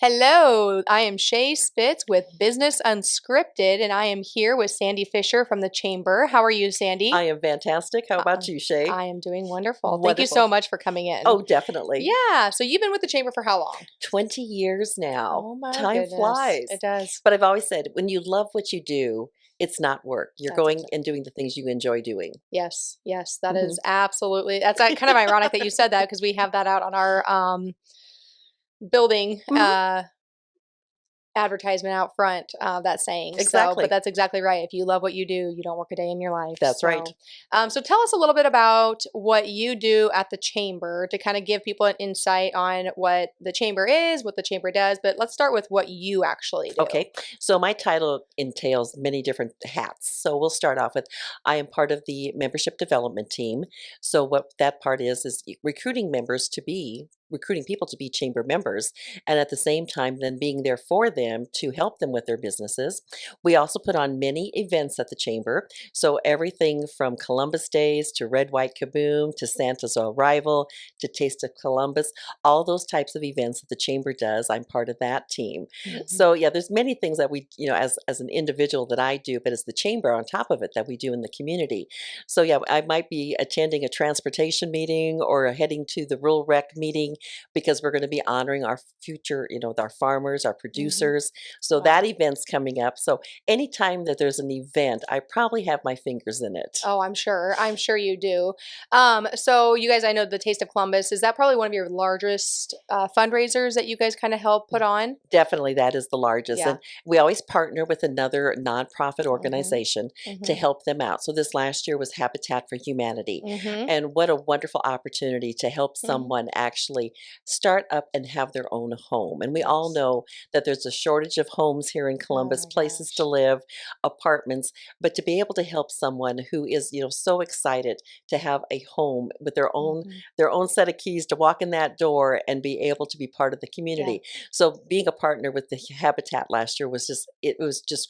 Hello, I am Shae Spitz with Business Unscripted, and I am here with Sandie Fischer from the Chamber. How are you, I Sandie? am fantastic. How about you, Shae? I am doing wonderful. Thank you Wonderful. so much for coming in. Oh, definitely. Yeah, so you've been with the Chamber for how long? 20 years now. Oh my Time goodness, flies. it does. But I've always said, when you love what you do, it's not work. You're That's going exactly. and doing the things you enjoy doing. Yes, yes, that is Mhm. absolutely. That's kind of ironic that you said that because we have that out on our building. Mhm. Advertisement out front, that saying. So, but Exactly. that's exactly right. If you love what you do, you don't work a day in your life. That's right. So tell us a little bit about what you do at the chamber to kind of give people an insight on what the chamber is, what the chamber does. But let's start with what you actually do. Okay, so my title entails many different hats. So we'll start off with I am part of the membership development team. So what that part is recruiting people to be chamber members, and at the same time then being there for them to help them with their businesses. We also put on many events at the chamber. So everything from Columbus Days to Red White Kaboom to Santa's Arrival to Taste of Columbus, all those types of events that the chamber does. I'm part of that team. Mhm. So yeah, there's many things that we, as an individual that I do, but as the chamber on top of it that we do in the community. So yeah, I might be attending a transportation meeting or heading to the rural rec meeting because we're going to be honoring our future, our farmers, our Mhm. producers. So that Wow. event's coming up. So anytime that there's an event, I probably have my fingers in it. Oh, I'm sure. I'm sure you do. So you guys, I know the Taste of Columbus, is that probably one of your largest fundraisers that you guys kind of help put on? Definitely, that is the largest, Yeah. and we always partner with another nonprofit Mhm. organization to Mhm. help them out. So this last year was Habitat for Humanity, Mhm. and what a wonderful opportunity to help Mhm. someone actually start up and have their own home. And we all Yes. know that there's a shortage of homes here in Oh Columbus, my places to gosh. live, apartments, but to be able to help someone who is, so excited to have a home with Mhm. their own set of keys to walk in that door and be able to be part of the Yeah, community. So being a partner with the Habitat last year was just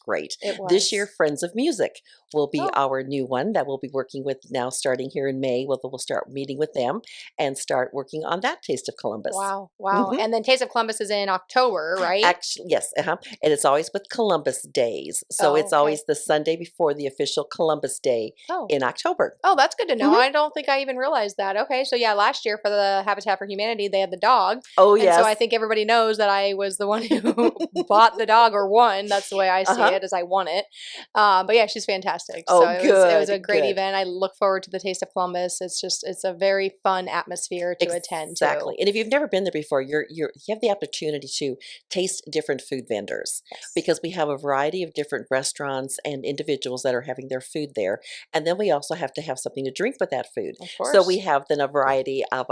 great. it This year, was. Friends of Music will be Oh, our new one that we'll be working with now starting here in May. We'll start meeting with them and start working on that Taste of Columbus. wow, wow. Mhm. And then Taste of Columbus is in October, right? Actually, yes, and it's always with Columbus Days, so Oh, it's okay. always the Sunday before the official Columbus Day Oh. in October. Oh, that's good to know. Mhm. I don't think I even realized that. Okay, so yeah, last year for the Habitat for Humanity, they had the dog, Oh, and so I yes. think everybody knows that I was the one who bought the dog or won. That's the way I see Uh-huh. it, as I won it. But yeah, she's fantastic. So Oh, it was good, a great good. event. I look forward to the Taste of Columbus. It's a very fun atmosphere to attend to. Exactly, and if you've never been there before, you have the opportunity to taste different food vendors Yes, because we have a variety of different restaurants and individuals that are having their food there, and then we also have to have something to drink with that food. of So we course. have then a variety of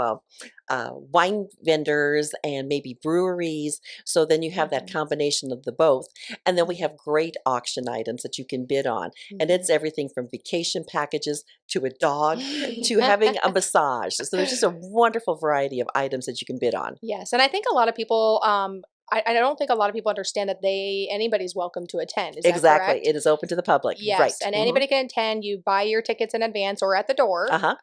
wine vendors and maybe breweries. So then you have that Hmm. combination of the both, and then we Hmm. have great auction items that you can bid on, and Hmm. it's everything from vacation packages to a dog to having a massage. So there's just a wonderful variety of items that you can bid on. Yes, and I think a lot of people, I don't think a lot of people understand that anybody's welcome to attend. Is that Exactly. correct? It is open to the public. Yes, Right. and anybody can attend. You buy your tickets in advance or at the door. Uh-huh.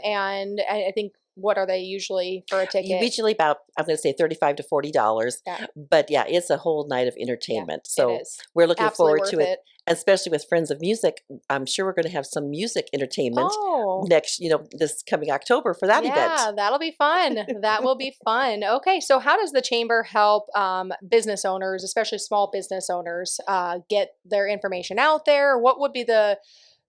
And I think what are they usually for a ticket? Usually about, I'm going to say 35 to $40. Yeah, But yeah, it's a whole night of yeah, entertainment. it So is we're looking absolutely forward worth to it, it. especially with Friends of Music. I'm sure we're going to have some music entertainment Oh, this coming October for that event. yeah, that'll be fun. That will be fun. Okay, so how does the chamber help business owners, especially small business owners, get their information out there? What would be the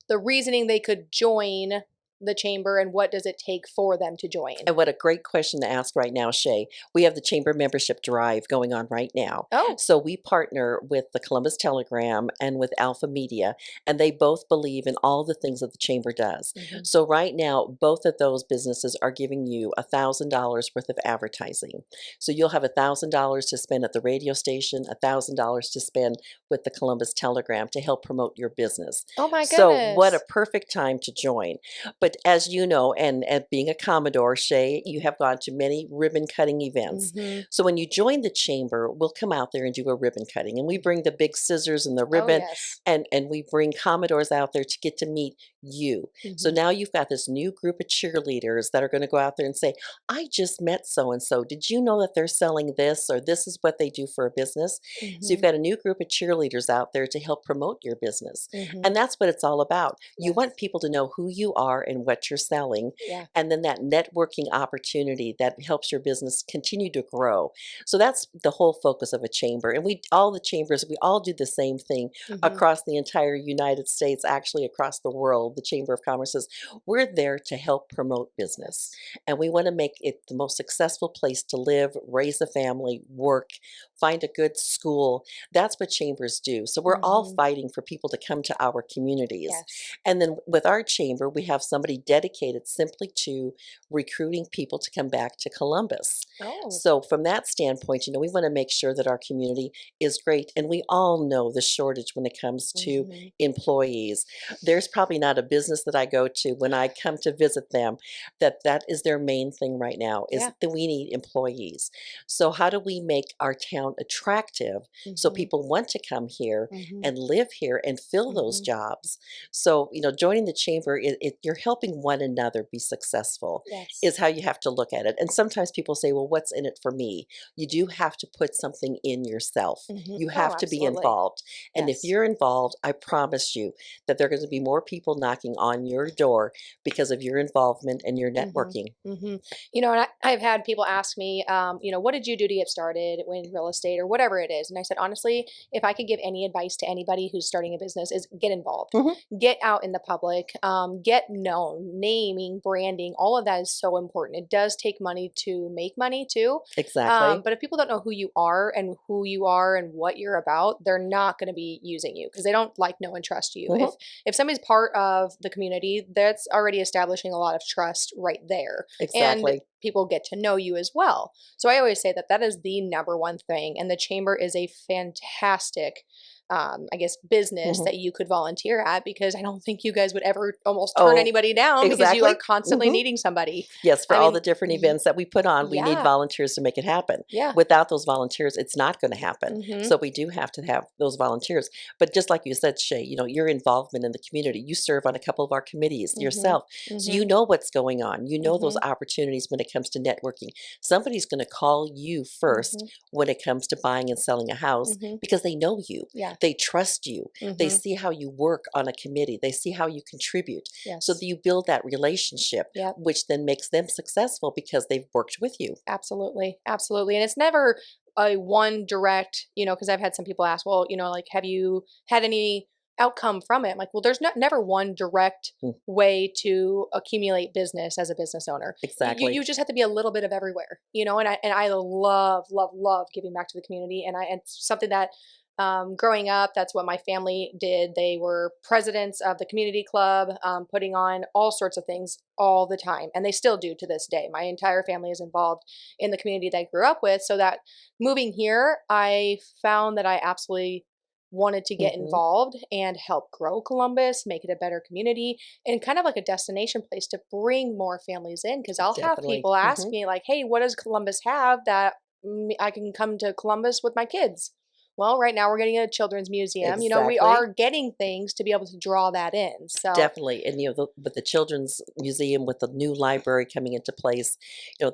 reasoning they could join the chamber, and what does it take for them to join? And what a great question to ask right now, Shay. We have the chamber membership drive going on right now. Oh, So we partner with the Columbus Telegram and with Alpha Media, and they both believe in all the things that the chamber does. hmm, So right now, both of those businesses are giving you $1,000 worth of advertising. So you'll have $1,000 to spend at the radio station, $1,000 to spend with the Columbus Telegram to help promote your business. oh my So what a goodness. perfect time to join. But as you know, and being a Commodore, Shay, you have gone to many ribbon cutting events. Hmm. So when you join the chamber, we'll come out there and do a ribbon cutting. And we bring the big scissors and the Oh ribbon, yes. and we bring Commodores out there to get to meet you. So Mhm. now you've got this new group of cheerleaders that are going to go out there and say, I just met so and so. Did you know that they're selling this, or this is what they do for a business? So you've Mhm. got a new group of cheerleaders out there to help promote your business. Mhm. And that's what it's all about. You Yes. want people to know who you are and what you're selling. Yeah. And then that networking opportunity that helps your business continue to grow. So that's the whole focus of a chamber. And all the chambers, we all do the same thing Mhm. across the entire United States, actually across the world. The Chamber of Commerce's, we're there to help promote business. Yes. And we want to make it the most successful place to live, raise a family, work, find a good school. That's what chambers do. So we're all Mhm. fighting for people to come to our communities. Yes. And then with our chamber, we have somebody dedicated simply to recruiting people to come back to Columbus. Oh. So from that standpoint, we want to make sure that our community is great. And we all know the shortage when it comes to Mhm. employees. There's probably not a business that I go to when I come to visit them that is their main thing right now, is Yeah. that we need employees. So how do we make our town attractive so Mhm. people want to come here Mhm. and live here and fill those Mhm. jobs? So, joining the chamber, you're helping one another be successful, Yes. is how you have to look at it. And sometimes people say, well, what's in it for me? You do have to put something in yourself. Mhm. You Oh, have to be absolutely. involved. And if Yes. you're involved, I promise you that there are going to be more people knocking on your door because of your involvement and your Mhm. networking. Mhm. And I've had people ask me, what did you do to get started in real estate or whatever it is? And I said, honestly, if I could give any advice to anybody who's starting a business, is get involved, Mhm. get out in the public, get known, naming, branding, all of that is so important. It does take money to make money too. Exactly. But if people don't know who you are and what you're about, they're not going to be using you because they don't like, know, and trust you. Mhm. If somebody's part of the community, that's already establishing a lot of trust right there. And Exactly. people get to know you as well. So I always say that that is the number one thing. And the chamber is a fantastic, I guess, business Mhm. that you could volunteer at because I don't think you guys would ever almost turn Oh, anybody down because you are exactly. constantly Mhm. needing somebody. Yes, for I all the mean, different events that we put on, we need yeah, volunteers to make it happen. yeah. Without those volunteers, it's not going to happen. Hmm. So we do have to have those volunteers. But just like you said, Shay, your involvement in the community, you serve on a couple of our committees Hmm. yourself. So you Hmm. know what's going on. You know those Hmm. opportunities when it comes to networking. Somebody's going to call you first Hmm. when it comes to buying and selling a house Hmm. because they know you. Yeah. They trust you. They Hmm. see how you work on a committee. They see how you contribute. So that Yes. you build that relationship, Yep. which then makes them successful because they've worked with you. Absolutely. Absolutely. And it's never a one direct, because I've had some people ask, well, like, have you had any outcome from it? I'm like, well, there's never one direct Mm, way to accumulate business as a business owner. You exactly. just have to be a little bit of everywhere, and I love, love, love giving back to the community. And it's something that growing up, that's what my family did. They were presidents of the community club, putting on all sorts of things all the time. And they still do to this day. My entire family is involved in the community that I grew up with. So that moving here, I found that I absolutely wanted to get Mhm. involved and help grow Columbus, make it a better community, and kind of like a destination place to bring more families in. Because I'll have Definitely. people ask Mhm. me, like, hey, what does Columbus have that I can come to Columbus with my kids? Well, right now we're getting a children's museum. We are Exactly. getting things to be able to draw that in. So, Definitely. And with the children's museum, with the new library coming into place,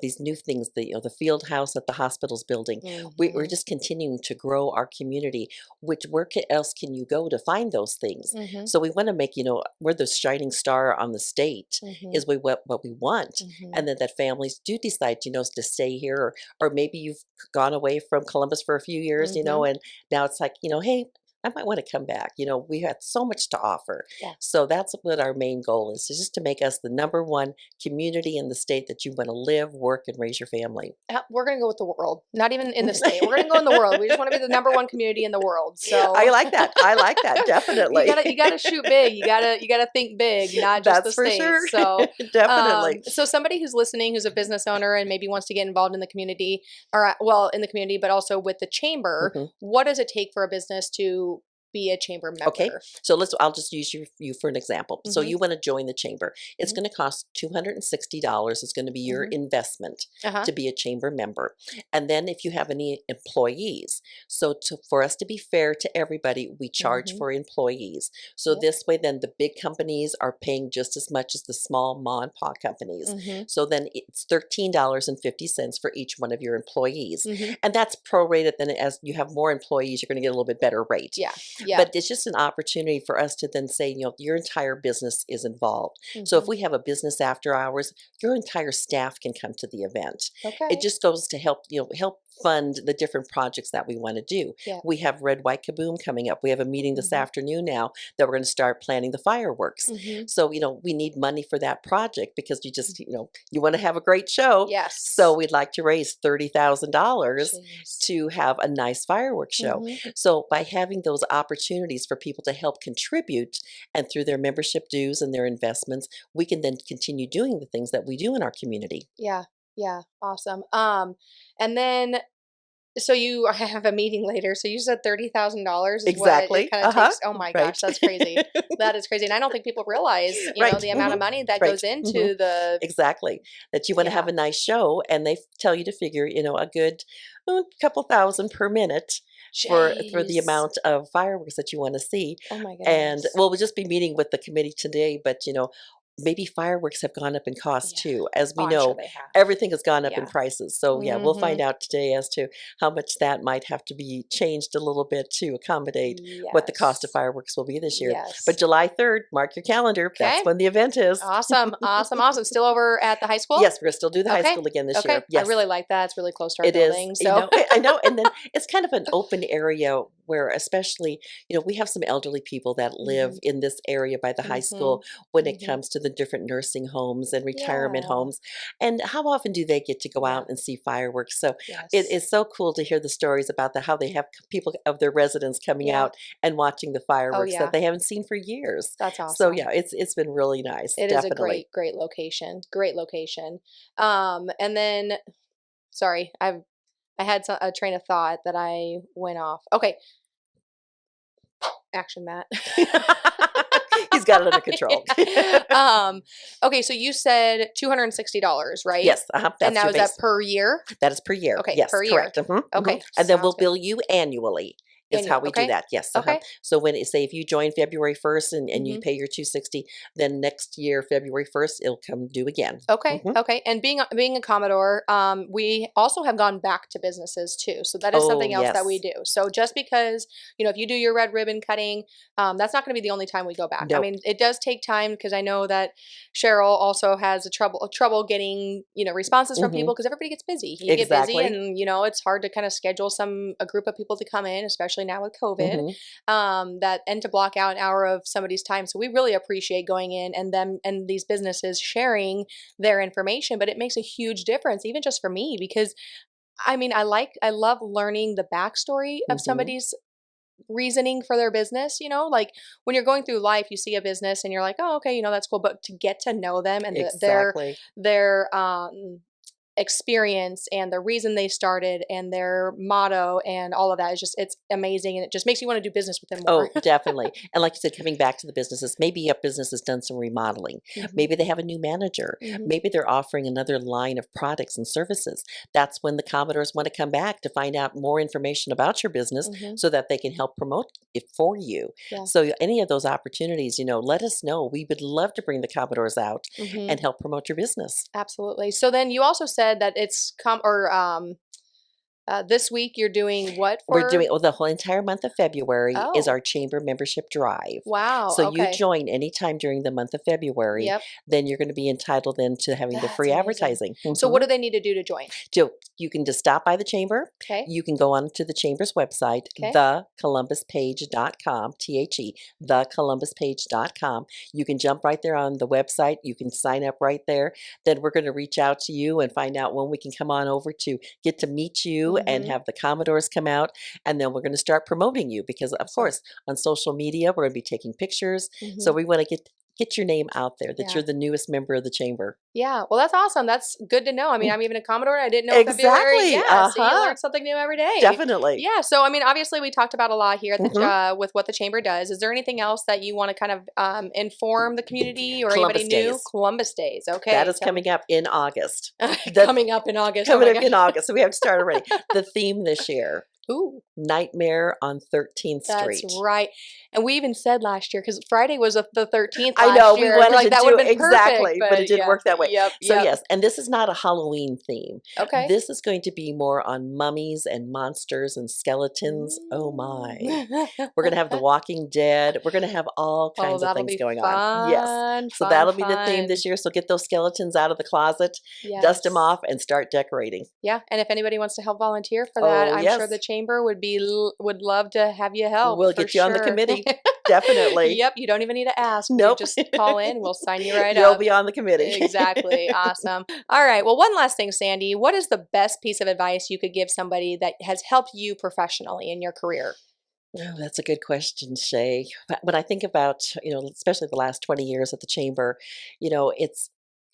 these new things, the field house at the hospital's building, we're hmm. just continuing to grow our community. Which else can you go to find those things? Hmm. So we want to make, we're the shining star on the state, Hmm. is what we want. Hmm. And then that families do decide, to stay here, or maybe you've gone away from Columbus for a few years, Hmm. and now it's like, hey, I might want to come back. We have so much to offer. Yeah. So that's what our main goal is just to make us the number one community in the state that you want to live, work, and raise your family. We're going to go with the world, not even in the state. We're going to go in the world. We just want to be the number one community in the world. I So like that. I like that. you Definitely. gotta you gotta shoot big. You gotta think big, not just the That's for state. sure. So Definitely. so somebody who's listening, who's a business owner and maybe wants to get involved in the community, or well, in the community, but also with the chamber, Mhm. what does it take for a business to be a chamber Okay, member? so I'll just use you for an example. So Mm-hmm. you want to join the chamber. It's Mm-hmm. going to cost $260. It's going to be your Mm-hmm. investment Uh-huh. to be a chamber member. And then if you have any employees, so for us to be fair to everybody, we charge Mm-hmm. for employees. So Yep. this way, then the big companies are paying just as much as the small ma and pa companies. Mm-hmm. So then it's $13.50 for each one of your employees. Mm-hmm. And that's prorated. Then as you have more employees, you're going to get a little bit better rate. Yeah. Yeah. But it's just an opportunity for us to then say, your entire business is involved. So if Mm-hmm. we have a business after hours, your entire staff can come to the event. It Okay. just goes to help, help fund the different projects that we want to do. Yeah. We have Red, White, Kaboom coming up. We have a meeting this Mm-hmm. afternoon now that we're going to start planning the fireworks. Mm-hmm. So, we need money for that project because you just, you want to have a great show. Yes. So we'd like to raise $30,000 Jeez. to have a nice fireworks show. Mm-hmm. So by having those opportunities for people to help contribute and through their membership dues and their investments, we can then continue doing the things that we do in our community. Yeah. Yeah. Awesome. And then so you have a meeting later. So you said $30,000 is what it Exactly. kind of takes. Oh my Right. gosh, that's crazy. That is crazy. And I don't think people realize, Right. the amount of money that Right. goes into the, Exactly. That you want to have yeah. a nice show, and they tell you to figure, a good couple thousand per minute for the Jeez. amount of fireworks that you want to see. Oh my And goodness. we'll just be meeting with the committee today, but maybe fireworks have gone up in cost Yeah. too. As Oh, we I'm sure know, they have. everything has gone up in Yeah. prices. So yeah, we'll Mm-hmm. find out today as to how much that might have to be changed a little bit to accommodate what the cost of Yes. fireworks will be this year. But Yes. July 3rd, mark your calendar. That's Okay. when the event is. Awesome. Awesome. Awesome. Still over at the high school? Yes, we're gonna still do the high Okay. school again this Okay. year. I Yes. really like that. It's really close to our It is, building. So I know, and then it's kind of an open area where especially, we have some elderly people that live Mhm. in this area by the high Mhm. school when it Mhm. comes to the different nursing homes and retirement Yeah. homes. And how often do they get to go Yeah. out and see fireworks? So it Yes. is so cool to hear the stories about how they have people of their residents coming Yeah. out and watching the Oh fireworks that yeah. they haven't seen for years. That's So awesome. yeah, it's been really nice, It is a definitely. great, great location. Great location. And then sorry, I had a train of thought that I went off. Okay, action, Matt. He's got it under control. Okay, so you said $260, right? Yes, And that's now your is that base. per year? That is per year. Okay, Yes, per year. correct. Okay, And then sounds we'll good. bill you annually is how Annual. we do Okay. that. Yes. Okay. So when say if you join February 1st and you Mhm. pay your 260, then next year, February 1st, it'll come due again. Okay, hmm okay. And being a Commodore, we also have gone back to businesses too. So that is Oh, something else that we yes. do. So just because, if you do your red ribbon cutting, that's not going to be the only time we go back. I Nope. mean, it does take time because I know that Cheryl also has trouble getting, responses from hmm people because everybody gets busy. You get busy Exactly. and, it's hard to kind of schedule a group of people to come in, especially now with COVID, hmm and to block out an hour of somebody's time. So we really appreciate going in and them and these businesses sharing their information, but it makes a huge difference even just for me because I mean I love learning the backstory of hmm somebody's reasoning for their business, like when you're going through life you see a business and you're like, oh okay, that's cool, but to get to know them and Exactly. their experience and the reason they started and their motto and all of that is just it's amazing and it just makes you want to do business with them more. Oh, definitely. And like you said, coming back to the businesses, maybe a business has done some remodeling. hmm Maybe they have a new manager. hmm Maybe they're offering another line of products and services. That's when the Commodores want to come back to find out more information about your business hmm so that they can help promote it for you. yeah. So any of those opportunities, let us know. We would love to bring the Commodores out hmm and help promote your business. Absolutely. So then you also said that it's this week you're doing what We're for? doing the whole entire month of February is Oh, our chamber membership drive. wow. So you Okay. join anytime during the month of February, Yep. then you're going to be entitled then to having the That's free amazing. advertising. So what do they need to do to join? So you can just stop by the chamber. Okay. You can go on to the chamber's website, Okay. thecolumbus.page.com, THE, thecolumbus.page.com. You can jump right there on the website. You can sign up right there. Then we're going to reach out to you and find out when we can come on over to get to meet you and Mm-hmm. have the Commodores come out. And then we're going to start promoting you because, of Awesome. course, on social media, we're going to be taking pictures. So Mm-hmm. we want to get get your name out there that Yeah. you're the newest member of the chamber. Yeah, well, that's awesome. That's good to know. I mean, I'm even a Commodore. And I didn't know February. Exactly. Yeah, so you learn something new every day. Definitely. Yeah. So, I mean, obviously, we talked about a lot here at the, Mhm. with what the chamber does. Is there anything else that you want to kind of inform the community or Columbus anybody new? Days. Columbus Days. That Okay, is coming up in August. coming up in August. Oh Coming my up in gosh. August, so we have to start already. The theme this year, Ooh, Nightmare on 13th that's Street. right. And we even said last year because Friday was the 13th I last know, we year. We're wanted like to that would do have been perfect, exactly, but it didn't yeah. work that way. Yep. So Yep. yes, and this is not a Halloween theme. Okay. This is going to be more on mummies and monsters and skeletons. Oh my. We're going to have The Walking Dead. We're going to have all Oh, kinds of that'll things be going on. Yes. fun, So fun, that'll be the theme fun. this year. So get those skeletons out of the closet, dust them Yes. off, and start decorating. Yeah, and if anybody wants to help volunteer for that, Oh, I'm sure yes. the chamber would be would love to have you help. We'll for get you on the sure. committee. Definitely. Yep, you don't even need to ask. You Nope. just call in, we'll sign you right You'll up. be on the committee. Exactly. Awesome. All right. Well, one last thing, Sandie. What is the best piece of advice you could give somebody that has helped you professionally in your career? Oh, that's a good question, Shay. When I think about, especially the last 20 years at the chamber, it's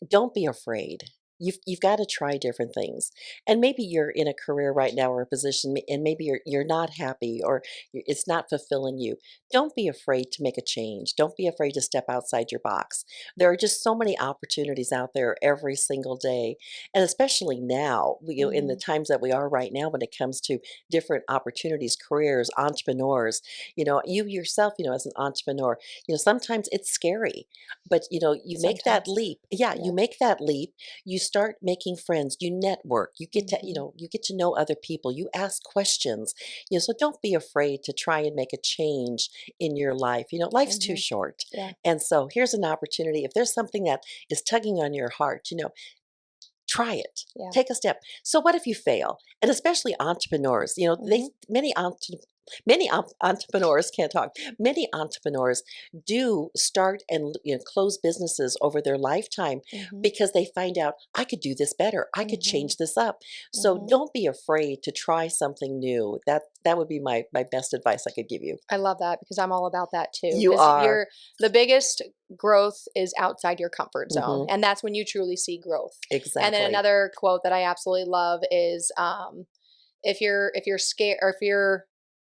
don't be afraid. You've got to try different things. And maybe you're in a career right now or a position and maybe you're not happy or it's not fulfilling you. Don't be afraid to make a change. Don't be afraid to step outside your box. There are just so many opportunities out there every single day. And especially now, in the Mhm. times that we are right now when it comes to different opportunities, careers, entrepreneurs, you yourself, as an entrepreneur, sometimes it's scary, but you make that Sometimes. leap. Yeah, Yeah. you make that leap. You start making friends. You network. You get to, Mhm. you get to know other people. You ask questions. So don't be afraid to try and make a change in your life. Life's too Mhm. short. Yeah. And so here's an opportunity. If there's something that is tugging on your heart, try it. Yeah. Take a step. So what if you fail? And especially entrepreneurs, they Mhm. entrepreneurs can't talk. Many entrepreneurs do start and close businesses over their lifetime Mhm. because they find out I could do this better. I could Mhm. change this up. So Mhm. don't be afraid to try something new. That would be my best advice I could give you. I love that because I'm all about that too. You Because are. the biggest growth is outside your comfort zone, Hmm. and that's when you truly see growth. And then Exactly. another quote that I absolutely love is, if you're scared or if you're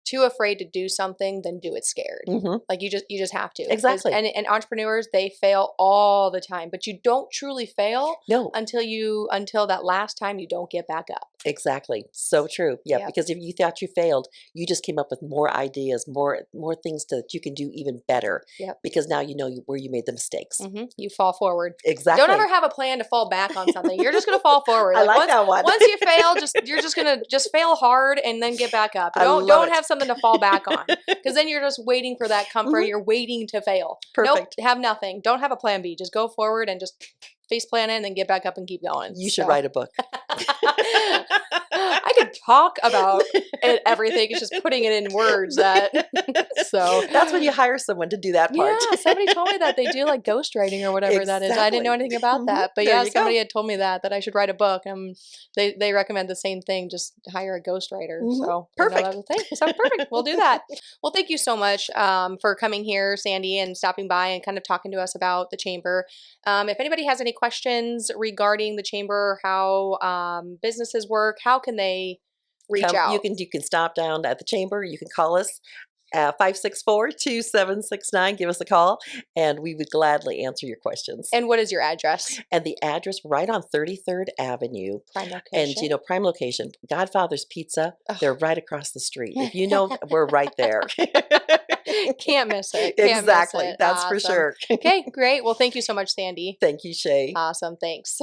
too afraid to do something, then do it scared. Hmm. Like you just have to. 'Cause- Exactly. and entrepreneurs, they fail all the time, but you don't truly fail No. until that last time you don't get back up. Exactly. So true. Yeah, Yep. because if you thought you failed, you just came up with more ideas, more things that you can do even better Yep. because now where you made the mistakes. You fall forward. Don't Exactly. ever have a plan to fall back on something. You're just gonna fall forward. I Like like once that one. once you fail, you're just gonna just fail hard and then get back up. I Don't love don't it. have something to fall back on because then you're just waiting for that comfort. Mhm. You're waiting to fail. Nope, Perfect. have nothing. Don't have a plan B. Just go forward and just face plan it and then get back up and keep going. You should So write a book. I could talk about everything. It's just putting it in words that so That's when you hire someone to do that part. yeah, somebody told me that they do like ghostwriting or whatever that is. I didn't know Exactly. anything about Mhm. that, but There yeah, you go. somebody had told me that I should write a book. They recommend the same thing, just hire a ghostwriter. Mhm. So didn't know that Perfect. was a thing. So perfect, we'll do that. Well, thank you so much for coming here, Sandie, and stopping by and kind of talking to us about the chamber. If anybody has any questions regarding the chamber, how businesses work, how can they reach Come, you out? can you can stop down at the chamber. You can call us 564-2769. Give us a call, and we would gladly answer your questions. And what is your address? And the address right on 33rd Avenue. Prime And, location. prime location, Godfather's Pizza, Ugh. they're right across the street. If you know, we're right there. Can't miss it. Can't miss Exactly. it. That's for Awesome. sure. Okay, great. Well, thank you so much, Sandie. Thank you, Shae. Awesome. Thanks.